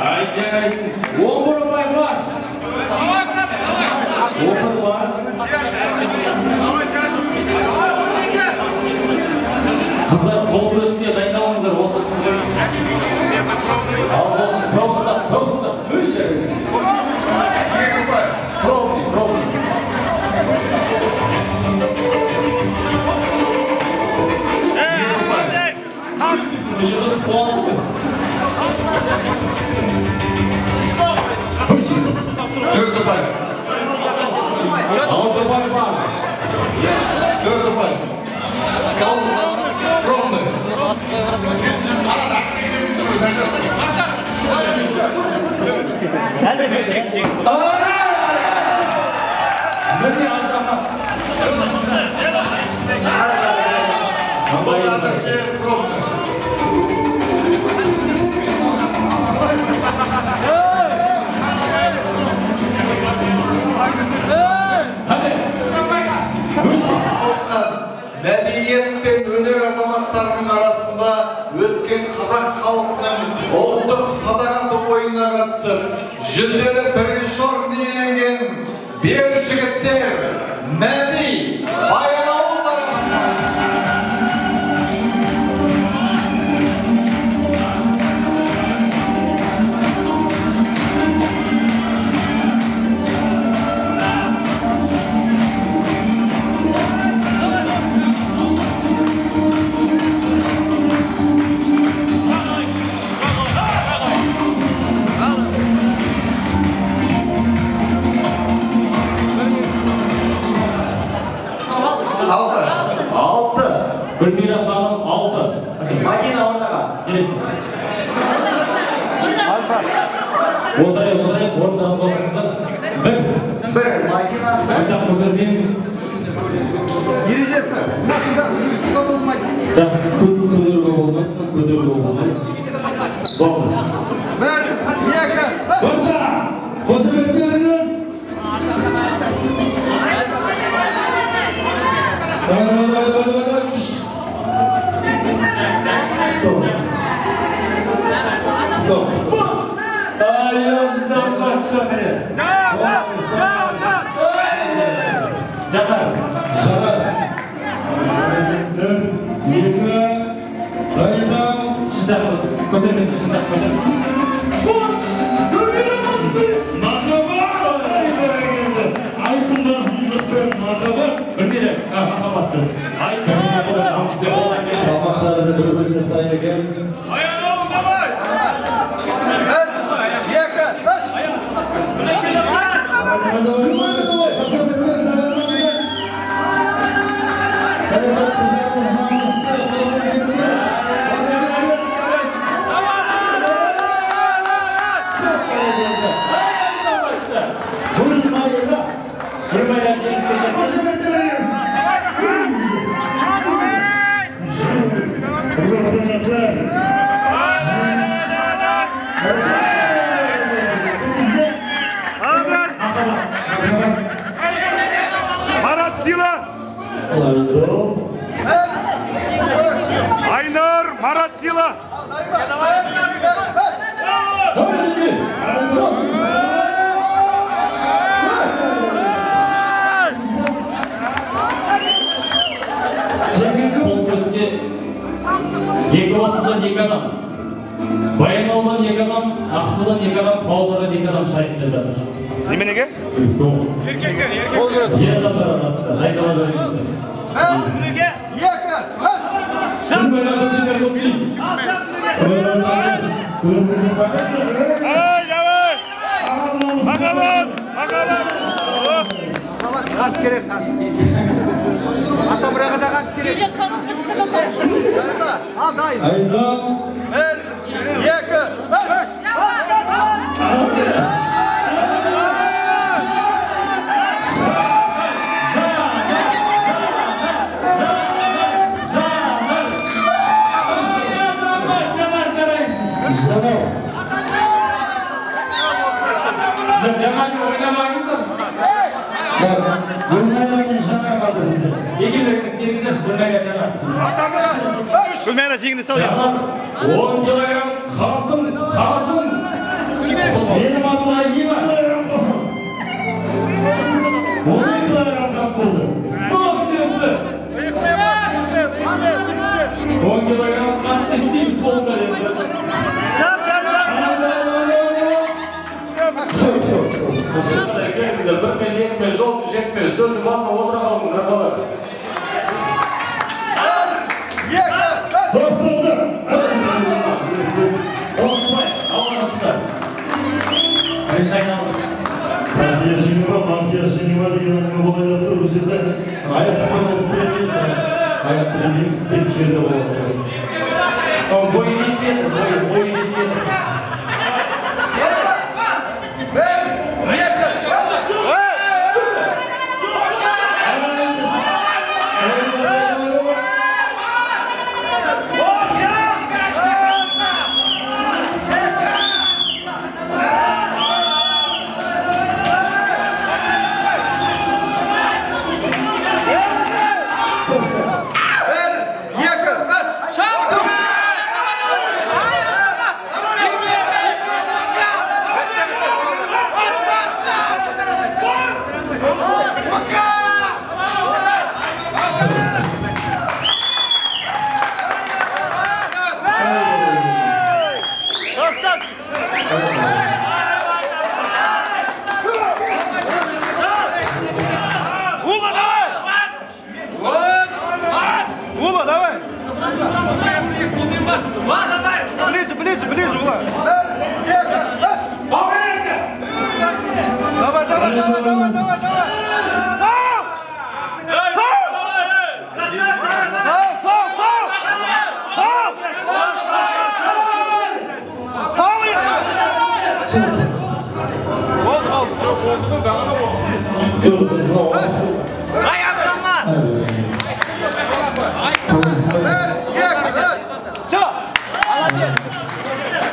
Ай, жарайсың. 11 ұпай бар. 11 бар. Қыздар қол өсіне дайындалыңыздар осы. Ал болсын, тоғызда. Үш жарайсың. Екі ұпай. Пробный. Елдос қуанды. Төрт ұпай. Мәдениет пен өнер азаматтарының арасында өткен қазақ халқының ұлттық садағаты ойынына қатысып, жүлделі бірінші орын иеленген бер жігіттер Мәди Баянауылдар. Гүлмира ханым 6. Мадина орнаға. Келесі. Отырайық, орныңызға отырыңыздар. 1. Мадина. Шындап көтермейміз. Ережесі. Жақсы, көтеруге болмайды. Болды. 1, 2, Достар, қошеметтеріңіз. Стоп. Салмақтары бір-біріне сай екен. Айнар Марат Сила. Екібастұздан 2 адам, Баянауылдан 2 адам, Ақсудан 2 адам, Павлодардан 2 адам шайқында жатыр. Неменеге? Еркектер. Ер адамдар арасында, айдала беріңіздер. Қат керек, қат. Ата бұраға да қат керек. Келе қанын бітті қасашы. Ал, дайын. 1, 2, Гүлмира жеңіні сал. 10 килограмм халтын. Benim adıma 20 kilogram basın. 10 kilogram kapıldı. Nasıl yaptı? 10 kilogram kaç isteyimiz bolda yaptı. Bir meliyetme, jol düşetme, sözlü basma otura kalımızda kalır. Basıldı. Osman, Allah'ın Sayın Şahinal'ın. Mafya şinima degenini olayda turib жерде hayatta qolib kelmaysan. Hayatta deymiz tek жерде bo'ladi. Boy жетеді. Ver!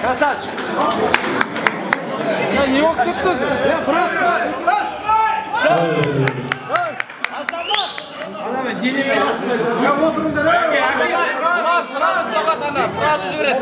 Красавчик! Я не мог тут тоже. Я просто... Сразу жүрет.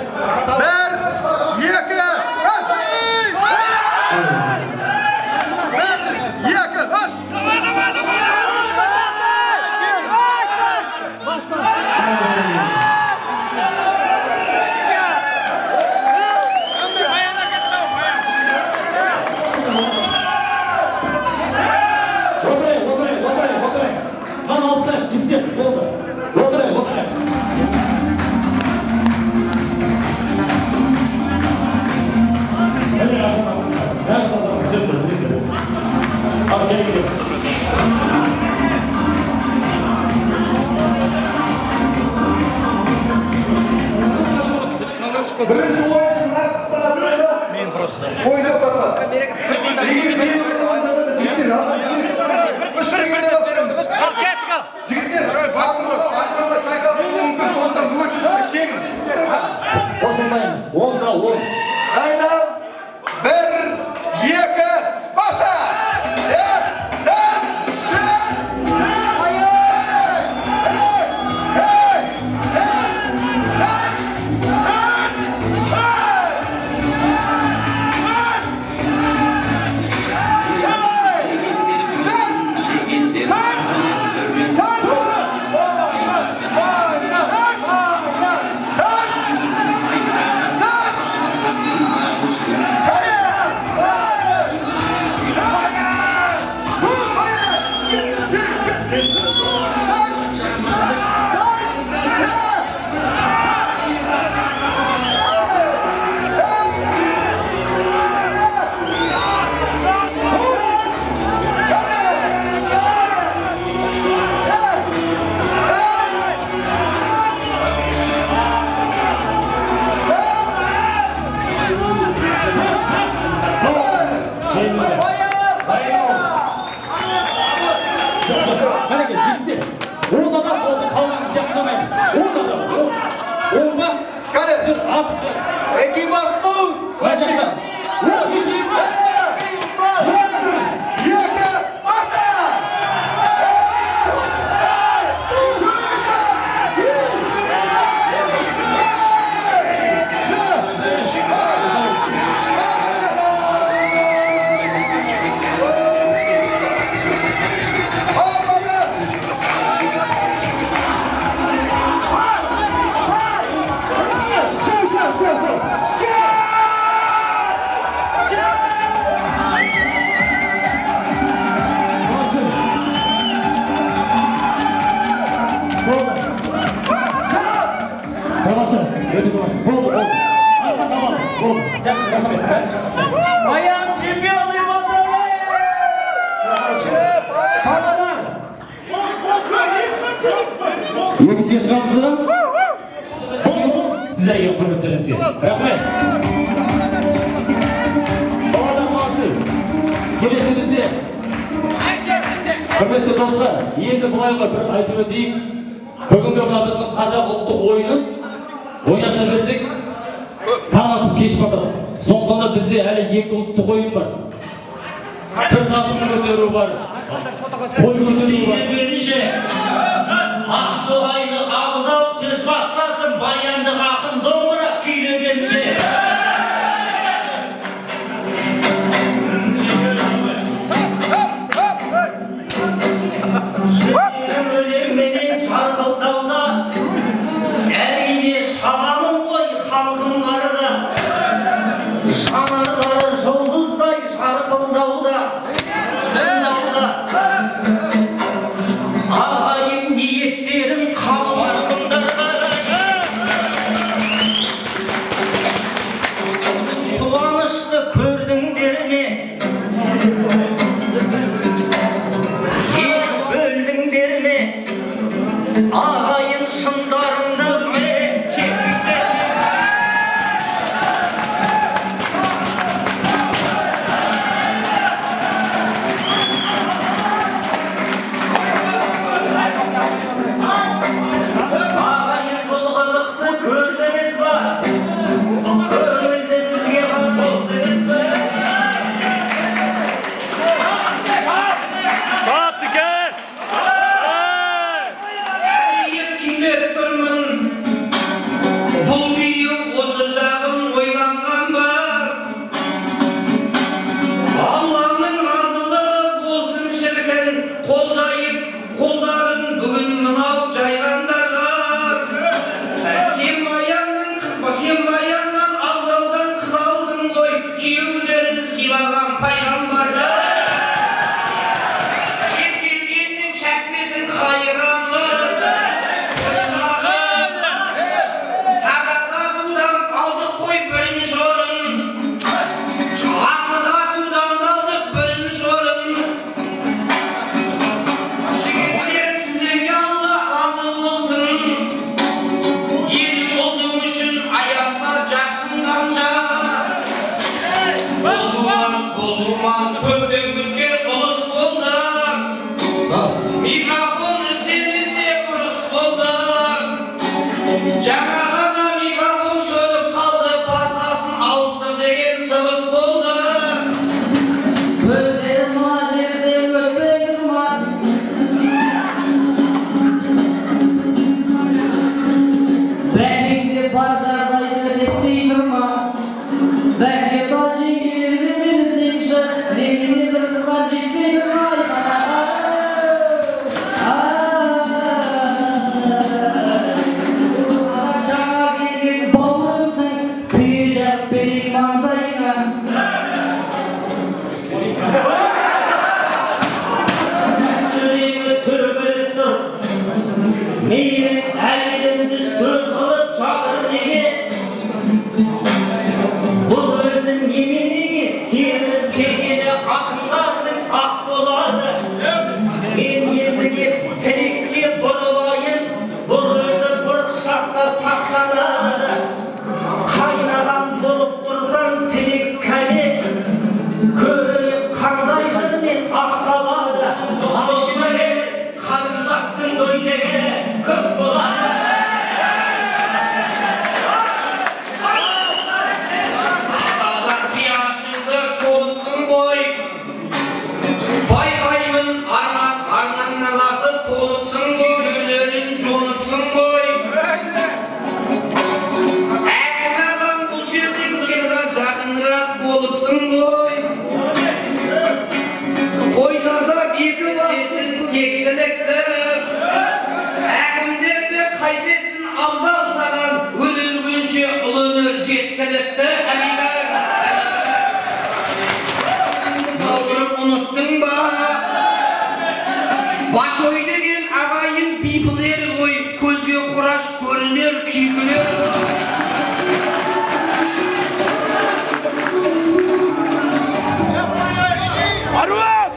Мен просто. Осындаймыз. 10-да 10. Дайындал. 1, 2, баста! Баян чемпионы Екінші шығамызды сіздерге құрметтеріңізге рахмет. Павлодар қаласы келесімізде құрметті достар, енді бұлайға бір айтып өтейік. Бүгінгі мына біздің қазақ ұлттық ойынын ойнап берсек таң атып кеш батыр. Сондықтан бізде әлі екі ұлттық ойын бар. Кір тасын көтеру бар. Ой көтеру бар. Ақтоғайлы абзал сөз бастасын, баяндық ақын домбыра күйлегенше. Өлеңменен шарқылдауда, әрине шабамын қой халқым қарда. Жанарлары жұлдыздай шарқылдауда, ағайым ниеттерім қабыл арқындарға. Қуанышты көрдіңдер ме? Тұлтуман көптен күткен ұлыс болды. Микрофон іздемесе бұрыс болды. Жаңа ғана микрофон сөніп қалды, басқасын ауыстыр деген сыбыс болды. Сөздер мына жерде өтпей тұрма. Бәкеңде бар жағдайды реттей тұрма. Бәке бар жеңгелерді берсеңші, менде бір қызға жетпей тұрмай. Жаңа келген бауырымсың, күйе жақ берейін маңдайыңа. Жүрегі түрбіліп тұр, мейлі әлемді сөз қылып жатыр неге? Бұл өзің неменеге сеніп келгені ақындардың ақ болады. Мен езіге тірекке бұрылайын, бұл өзі бір шақта сақтанады. Қайнаған болып тұрсаң тілек кәне, көрініп қандай жырмен ақталады. Болса керек қарындастың дөйдегі көп болады. Байқаймын арнаңнан асып толыпсың, жүйкелерін жоныпсың ғой. Әкім ағам бұл жерден келген жақынырақ болыпсың ғой. Қой жасап екі бастың тектілікті, әкімдерді қайтесін абзал саған, өлілгенше ұлы өнер жеткілікті. Ұмыттың ба? Башой деген ағайын бейбілер ғой, көзге құраш көрінер күйкілер. Аруақ!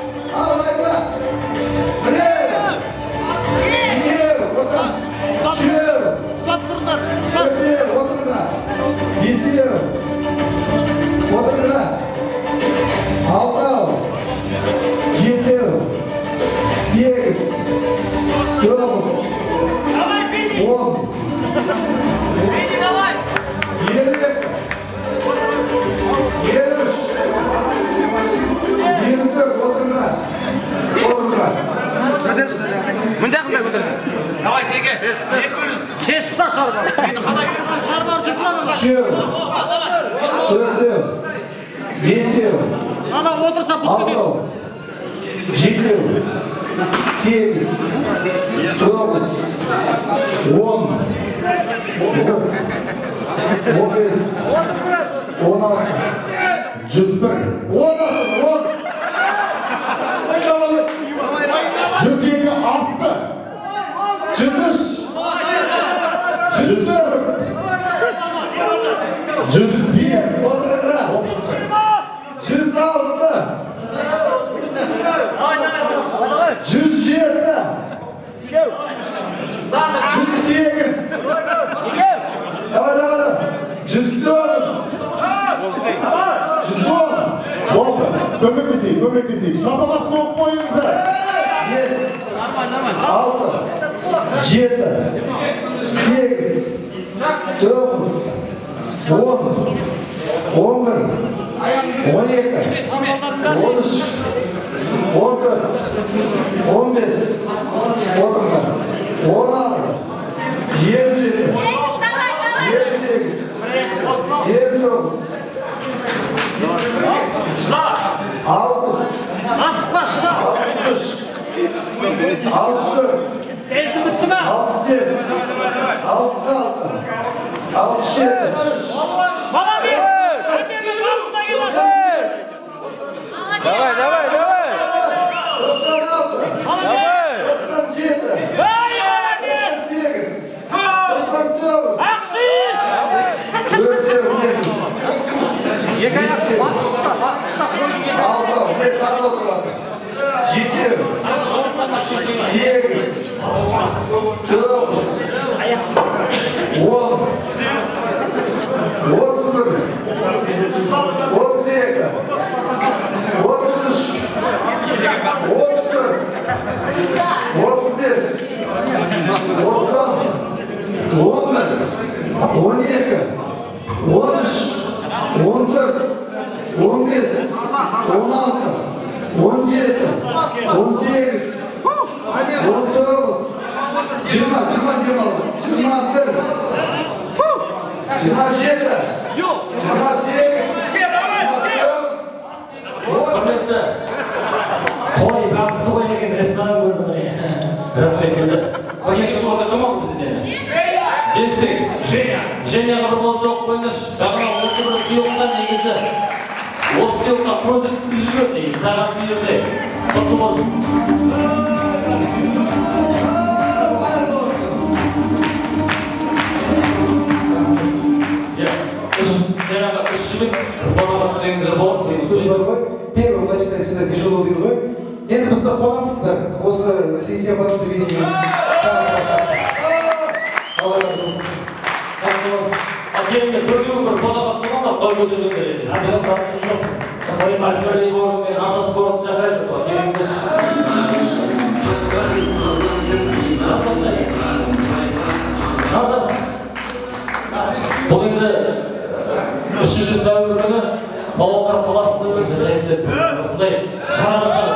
Стоп тұрыңдар! Отырыңдар! Бесеу! Отырыңдар! Алтау! Жетеу! Сегіз! Тоғыз! 10! Елу! 23! 24! Отырыңдар! Отырыңдар! Мын жақында көтерді. Давай, Сеге. 200. Шеш тұта шарбар. Шарбар тұтылады. Үшеу! Төртеу! Бесеу! Ана отырса бұт кетеді. Алтау! Жетеу! Сегіз! Тоғыз! 10! 15! 16! 101! 102 asты! 103! 104! 105! 107! Көмектесейік. Шаталақ соғып қойыңыздар. 6, 7, 8, 9, 10, 11, 12, 13, 14, 15, отырыңдар. 16, 27, 28, 29, 64, 65, 66, Давай, давай, давай! 32, Қой, бақытты қой деген ресторан көрдім. Рахмет келді. Екінші болса кім оқып бізде Женя? Беспек, Женя. Женяға бір болса оқып қойыңызшы. Бағана осы бір сыйлыққа негізі. Осы сыйлыққа көзі түспей жүрген негізі. Саған бұйырды. Құтты болсын. Үш жігіт қонаққа түсіңіздер болады, сен сөз. Первый, значит, всегда тяжело говорю. Это просто қонақсыздар. Осы сессия барып телевидение. Келіңдер, төртеуі бір қонаққа түсіңіздер, қой көтерген береді. Біздің қатысым жоқ. Мысалы, Альфреди Борын мен Андас Борын жағай жоқ. Келіңдер. Андас. Бұл енді 3-ші сәуір күні Павлодар қаласында өтті. Осындай шара жасады.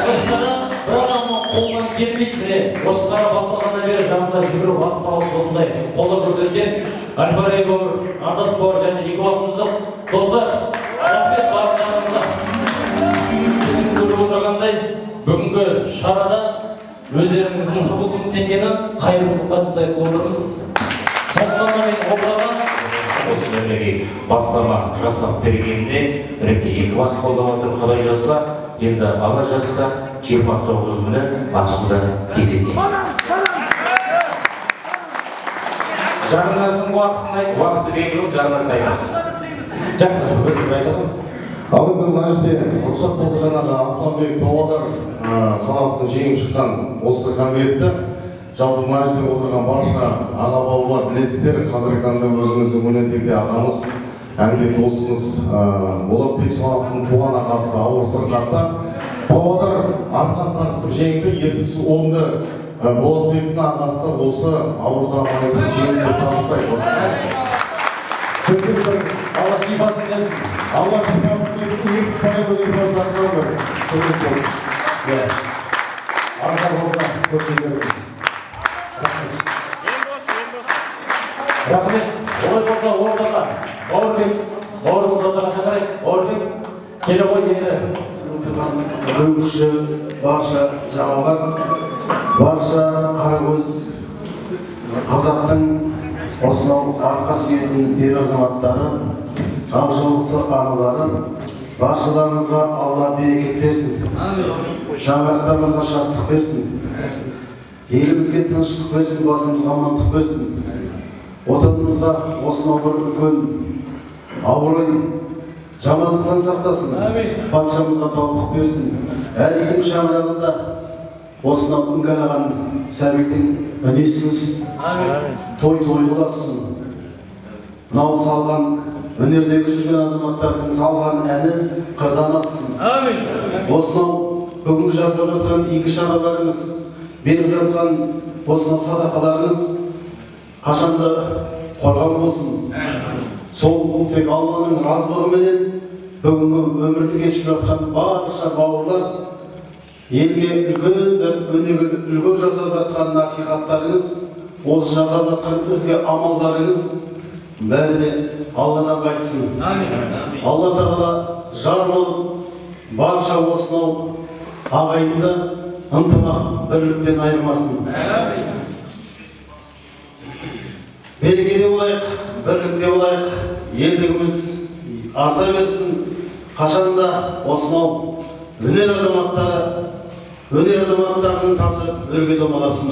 Бұл шара бір адамның қолынан келмейді міне. Осы шара басталғаннан бері жанында жүгіріп атыс салысы осындай қолдау көрсеткен Альфреди Борын, Андас Борын және Екібастұздық достар, рахмет барлықтарыңызға. Сіз көріп отырғандай, бүгінгі шарада өздеріңіздің 9.000 теңгені қайырымдылыққа жұмсайтын отырмыз. Сондықтан да мен облаға осы өнерге бастама жасап бергенде мінекей Екібастұз қолдап отыр. Құдай жазса, енді Алла жазса 29 күні Ақсуда кездесеміз. Жарнасың уақыты белгілеп жарнасы айтамыз. Жақсы, біз айтамыз. Ал енді мына жерде рұқсат болса жаңағы Асланбек Павлодар қаласының жеңіп шыққан осы конвертті жалпы мына жерде отырған барша аға бауырлар білесіздер, қазіргі таңда өзіміздің өнердегі ағамыз, әңгіме досымыз Болатбек Жалановтың туған ағасы ауыр сырқатта Павлодар арқан тартысып жеңді. Есіс оңды Болатбектің ағасы да осы ауырда маңызды жеңісті табыстайды. Алла шипасын берсін. Алла шипасын берсін, ертіс баян өнерпаздарға өмір. Көмек болсын. Арзан болса, көптен көрді. Рахмет. Олай болса ортаға. Бауырымыз ортаға шақырайық. Бауырбек, келе ғой енді. Күнгіші барша жамағат, барша қарагөз қазақтың осынау арқа сүйетін ер азаматтары, ақжолықты ағалары, баршаларыңызға Алла берекет берсін. Шаңырақтарыңызға шаттық берсін. Елімізге тыныштық берсін, басымызға амандық берсін. Отанымызға осынау бір үлкен абырой жамандықтан сақтасын. Патшамызға таупық берсін. Әр үйдің шаңырағында осынау үңгәлаған сәбидің үнесіз той қыласын. Мынау салған өнердегі жүрген азаматтардың салған әні қырдан ассын. Осынау бүгінгі жасап жатқан игі шараларыңыз, беріп жатқан осынау садақаларыңыз қашанда қорған болсын. Сол тек Алланың разылығыменен бүгінгі өмірді кешіп жатқан барша бауырлар елге үлгі жасап жатқан насихаттарыңыз, осы жасап жатқан ізгі амалдарыңыз бәрі де Алладан қайтсын. Алла тағала жар болып барша осынау ағайынды ынтымақ бірліктен айырмасын. Берекеде болайық, бірлікте болайық, елдігіміз арта берсін. Қашанда осынау өнер азаматтарының тасы өрге домаласын.